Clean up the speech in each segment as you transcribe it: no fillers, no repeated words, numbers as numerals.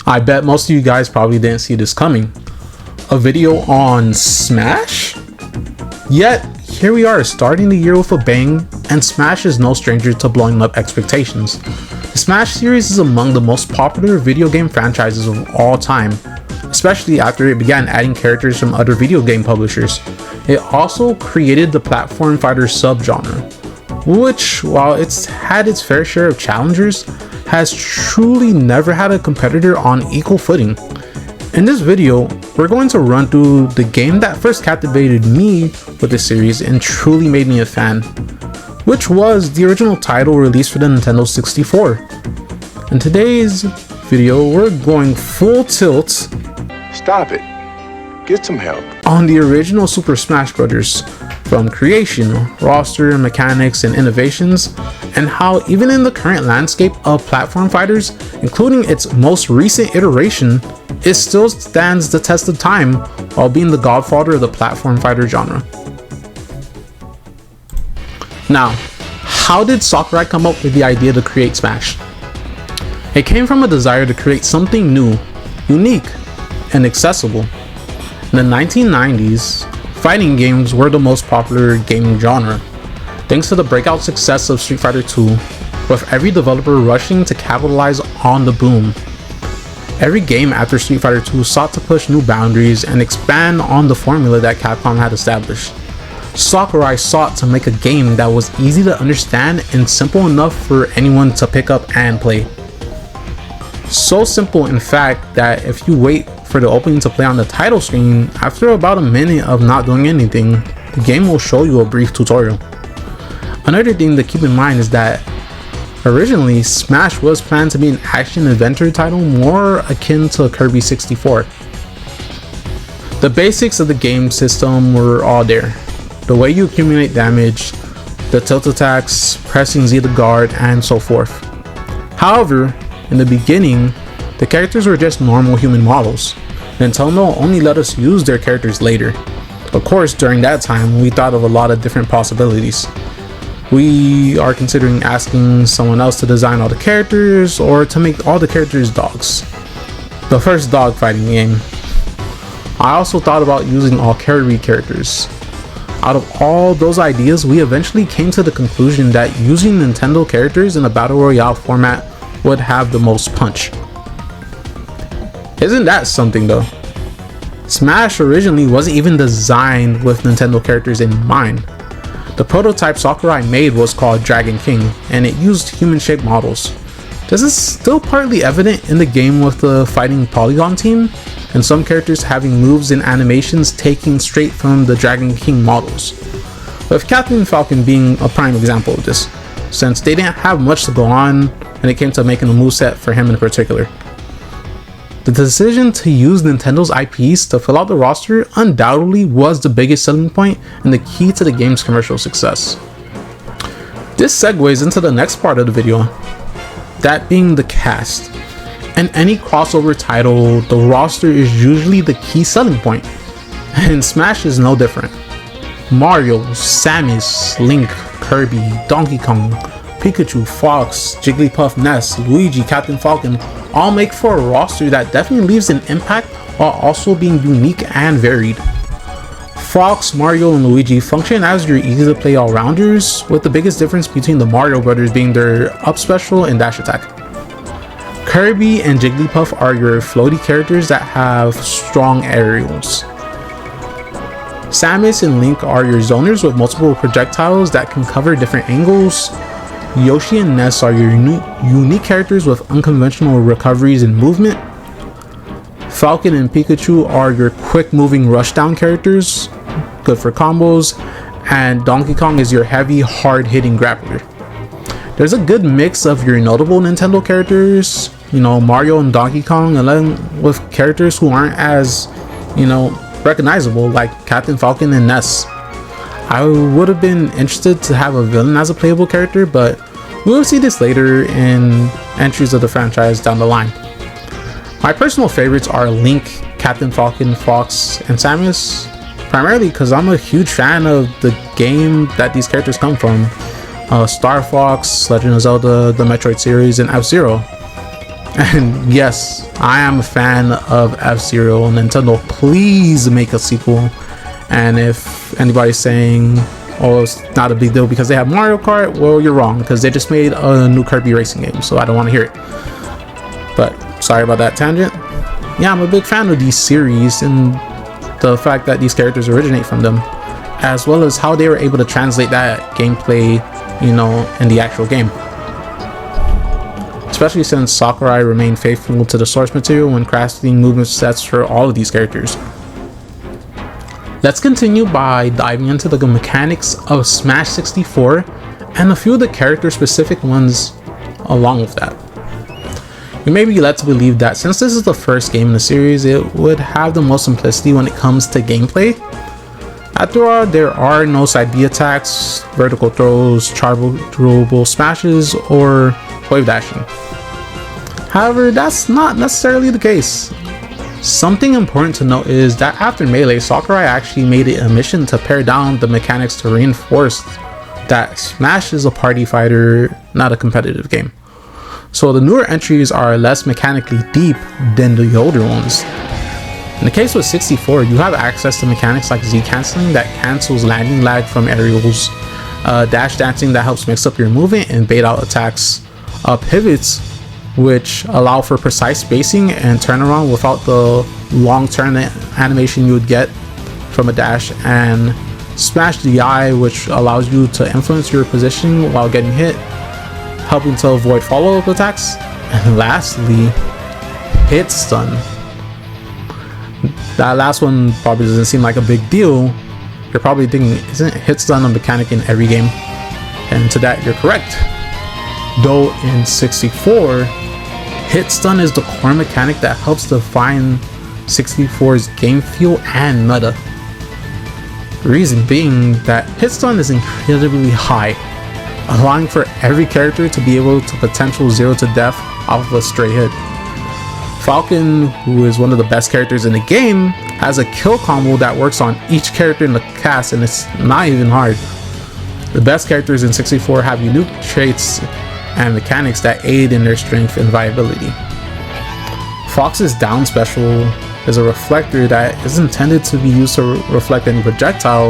I bet most of you guys probably didn't see this coming. A video on Smash? Yet, here we are starting the year with a bang, and Smash is no stranger to blowing up expectations. The Smash series is among the most popular video game franchises of all time, especially after it began adding characters from other video game publishers. It also created the platform fighter subgenre, which, while it's had its fair share of challengers, has truly never had a competitor on equal footing. In this video, we're going to run through the game that first captivated me with the series and truly made me a fan, which was the original title released for the Nintendo 64. In today's video, we're going full tilt. Stop it. Get some help. On the original Super Smash Bros. From creation, roster, mechanics, and innovations, and how even in the current landscape of platform fighters, including its most recent iteration, it still stands the test of time while being the godfather of the platform fighter genre. Now, how did Sakurai come up with the idea to create Smash? It came from a desire to create something new, unique, and accessible. In the 1990s, fighting games were the most popular gaming genre, thanks to the breakout success of Street Fighter II, with every developer rushing to capitalize on the boom. Every game after Street Fighter II sought to push new boundaries and expand on the formula that Capcom had established. Sakurai sought to make a game that was easy to understand and simple enough for anyone to pick up and play. So simple, in fact, that if you wait for the opening to play on the title screen, after about a minute of not doing anything, the game will show you a brief tutorial. Another thing to keep in mind is that originally Smash was planned to be an action-adventure title more akin to Kirby 64. The basics of the game system were all there. The way you accumulate damage, the tilt attacks, pressing Z to guard, and so forth. However, in the beginning, the characters were just normal human models. Nintendo only let us use their characters later. Of course, during that time, we thought of a lot of different possibilities. We are considering asking someone else to design all the characters, or to make all the characters dogs. The first dog fighting game. I also thought about using all Kirby characters. Out of all those ideas, we eventually came to the conclusion that using Nintendo characters in a Battle Royale format would have the most punch. Isn't that something though? Smash originally wasn't even designed with Nintendo characters in mind. The prototype Sakurai made was called Dragon King, and it used human-shaped models. This is still partly evident in the game with the fighting polygon team, and some characters having moves and animations taken straight from the Dragon King models, with Captain Falcon being a prime example of this, since they didn't have much to go on when it came to making a moveset for him in particular. The decision to use Nintendo's IPs to fill out the roster undoubtedly was the biggest selling point and the key to the game's commercial success. This segues into the next part of the video, that being the cast. In any crossover title, the roster is usually the key selling point, and Smash is no different. Mario, Samus, Link, Kirby, Donkey Kong, Pikachu, Fox, Jigglypuff, Ness, Luigi, Captain Falcon all make for a roster that definitely leaves an impact while also being unique and varied. Fox, Mario, and Luigi function as your easy to play all-rounders, with the biggest difference between the Mario brothers being their up special and dash attack. Kirby and Jigglypuff are your floaty characters that have strong aerials. Samus and Link are your zoners with multiple projectiles that can cover different angles. Yoshi and Ness are your unique characters with unconventional recoveries and movement. Falcon and Pikachu are your quick moving rushdown characters, good for combos, and Donkey Kong is your heavy, hard hitting grappler. There's a good mix of your notable Nintendo characters, Mario and Donkey Kong, and then with characters who aren't as, recognizable, like Captain Falcon and Ness. I would have been interested to have a villain as a playable character, but we will see this later in entries of the franchise down the line. My personal favorites are Link, Captain Falcon, Fox, and Samus, primarily because I'm a huge fan of the game that these characters come from. Star Fox, Legend of Zelda, the Metroid series, and F-Zero. And yes, I am a fan of F-Zero. Nintendo, please make a sequel. And if anybody's saying, oh, it's not a big deal because they have Mario Kart, well, you're wrong, because they just made a new Kirby racing game, so I don't want to hear it. But sorry about that tangent. Yeah, I'm a big fan of these series and the fact that these characters originate from them, as well as how they were able to translate that gameplay, you know, in the actual game. Especially since Sakurai remained faithful to the source material when crafting movement sets for all of these characters. Let's continue by diving into the mechanics of Smash 64 and a few of the character specific ones along with that. You may be led to believe that since this is the first game in the series, it would have the most simplicity when it comes to gameplay. After all, there are no side B attacks, vertical throws, chargeable smashes, or wave dashing. However, that's not necessarily the case. Something important to note is that after Melee, Sakurai actually made it a mission to pare down the mechanics to reinforce that Smash is a party fighter, not a competitive game. So the newer entries are less mechanically deep than the older ones. In the case with 64, you have access to mechanics like Z canceling that cancels landing lag from aerials, dash dancing that helps mix up your movement and bait out attacks, pivots which allow for precise spacing and turnaround without the long turn animation you would get from a dash, and Smash DI, which allows you to influence your positioning while getting hit, helping to avoid follow-up attacks. And lastly, hit stun. That last one probably doesn't seem like a big deal. You're probably thinking, isn't hit stun a mechanic in every game? And to that, you're correct. Though in 64, hit stun is the core mechanic that helps define 64's game feel and meta. The reason being that hit stun is incredibly high, allowing for every character to be able to potential 0 to death off of a stray hit. Falcon, who is one of the best characters in the game, has a kill combo that works on each character in the cast, and it's not even hard. The best characters in 64 have unique traits and mechanics that aid in their strength and viability. Fox's down special is a reflector that is intended to be used to reflect any projectile.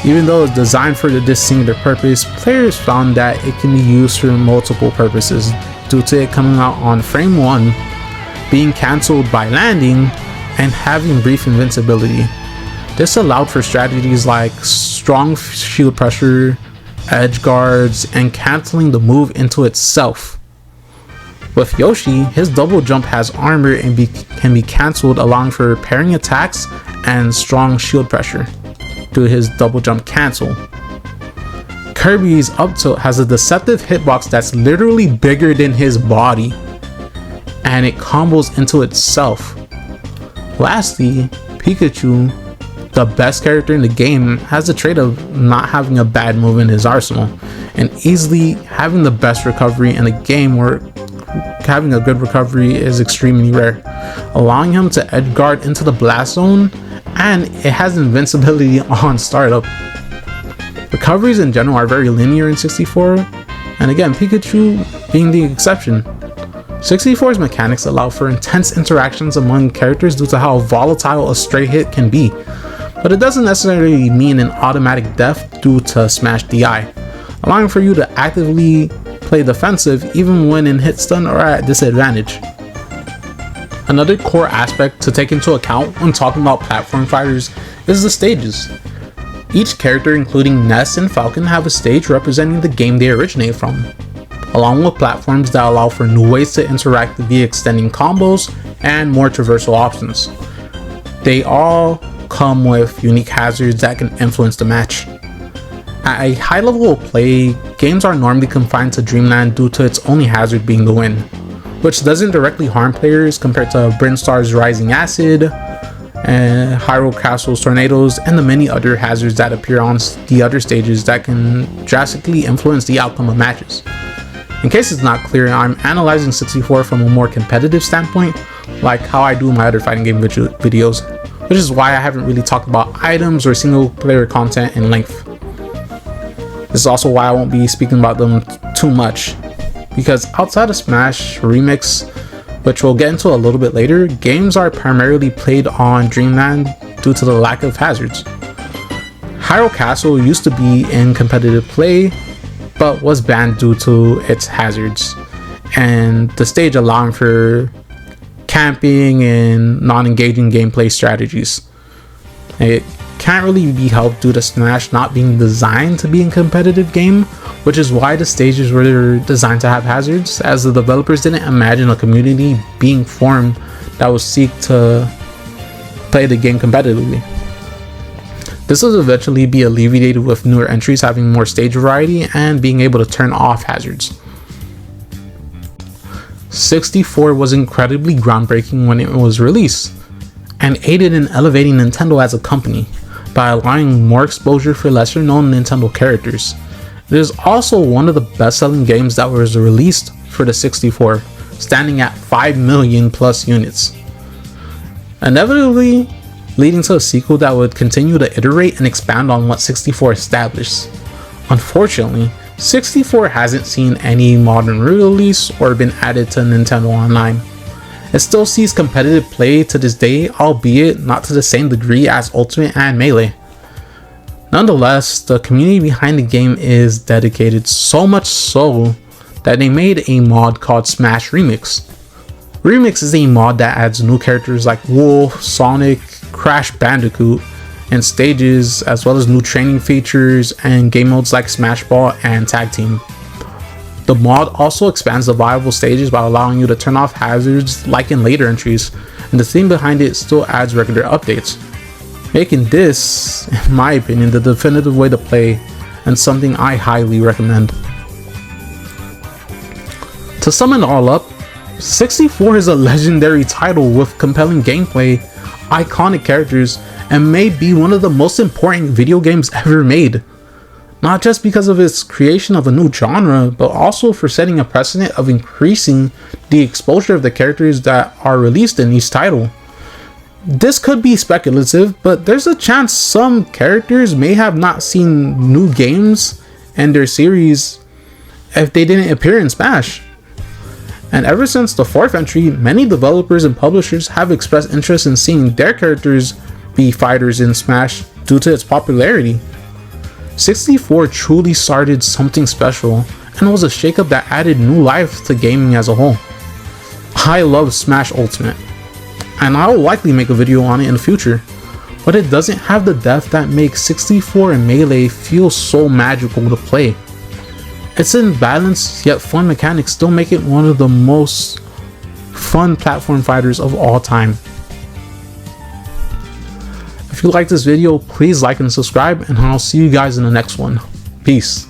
Even though it's designed for this singular purpose, players found that it can be used for multiple purposes due to it coming out on frame 1, being cancelled by landing, and having brief invincibility. This allowed for strategies like strong shield pressure, edge guards, and cancelling the move into itself. With Yoshi, his double jump has armor and can be cancelled, allowing for parrying attacks and strong shield pressure through his double jump cancel. Kirby's up tilt has a deceptive hitbox that's literally bigger than his body, and it combos into itself. Lastly, Pikachu, the best character in the game, has the trait of not having a bad move in his arsenal and easily having the best recovery in a game where having a good recovery is extremely rare, allowing him to edge guard into the blast zone, and it has invincibility on startup. Recoveries in general are very linear in 64, and again, Pikachu being the exception. 64's mechanics allow for intense interactions among characters due to how volatile a stray hit can be, but it doesn't necessarily mean an automatic death due to Smash DI, allowing for you to actively play defensive even when in hit stun or at disadvantage. Another core aspect to take into account when talking about platform fighters is the stages. Each character, including Ness and Falcon, have a stage representing the game they originate from, along with platforms that allow for new ways to interact via extending combos and more traversal options. They all come with unique hazards that can influence the match. At a high level of play, games are normally confined to Dreamland due to its only hazard being the wind, which doesn't directly harm players compared to Brinstar's Rising Acid, and Hyrule Castle's Tornadoes, and the many other hazards that appear on the other stages that can drastically influence the outcome of matches. In case it's not clear, I'm analyzing 64 from a more competitive standpoint, like how I do my other fighting game videos, which is why I haven't really talked about items or single player content in length. This is also why I won't be speaking about them too much, because outside of Smash Remix, which we'll get into a little bit later, games are primarily played on Dreamland due to the lack of hazards. Hyrule Castle used to be in competitive play, but was banned due to its hazards, and the stage allowing for camping and non-engaging gameplay strategies. It can't really be helped due to Smash not being designed to be a competitive game, which is why the stages were designed to have hazards, as the developers didn't imagine a community being formed that would seek to play the game competitively. This will eventually be alleviated with newer entries having more stage variety and being able to turn off hazards. 64 was incredibly groundbreaking when it was released, and aided in elevating Nintendo as a company by allowing more exposure for lesser known Nintendo characters. It is also one of the best-selling games that was released for the 64, standing at 5 million plus units, inevitably leading to a sequel that would continue to iterate and expand on what 64 established. Unfortunately, 64 hasn't seen any modern release or been added to Nintendo Online. It still sees competitive play to this day, albeit not to the same degree as Ultimate and Melee. Nonetheless, the community behind the game is dedicated, so much so that they made a mod called Smash Remix. Remix is a mod that adds new characters like Wolf, Sonic, Crash Bandicoot, and stages, as well as new training features and game modes like Smash Ball and Tag Team. The mod also expands the viable stages by allowing you to turn off hazards like in later entries, and the theme behind it still adds regular updates, making this, in my opinion, the definitive way to play and something I highly recommend. To sum it all up, 64 is a legendary title with compelling gameplay, iconic characters, and may be one of the most important video games ever made. Not just because of its creation of a new genre, but also for setting a precedent of increasing the exposure of the characters that are released in each title. This could be speculative, but there's a chance some characters may have not seen new games and their series if they didn't appear in Smash. And ever since the 4th entry, many developers and publishers have expressed interest in seeing their characters be fighters in Smash due to its popularity. 64 truly started something special and was a shakeup that added new life to gaming as a whole. I love Smash Ultimate, and I will likely make a video on it in the future, but it doesn't have the depth that makes 64 and Melee feel so magical to play. Its imbalanced yet fun mechanics still make it one of the most fun platform fighters of all time. If you like this video, please like and subscribe, and I'll see you guys in the next one. Peace.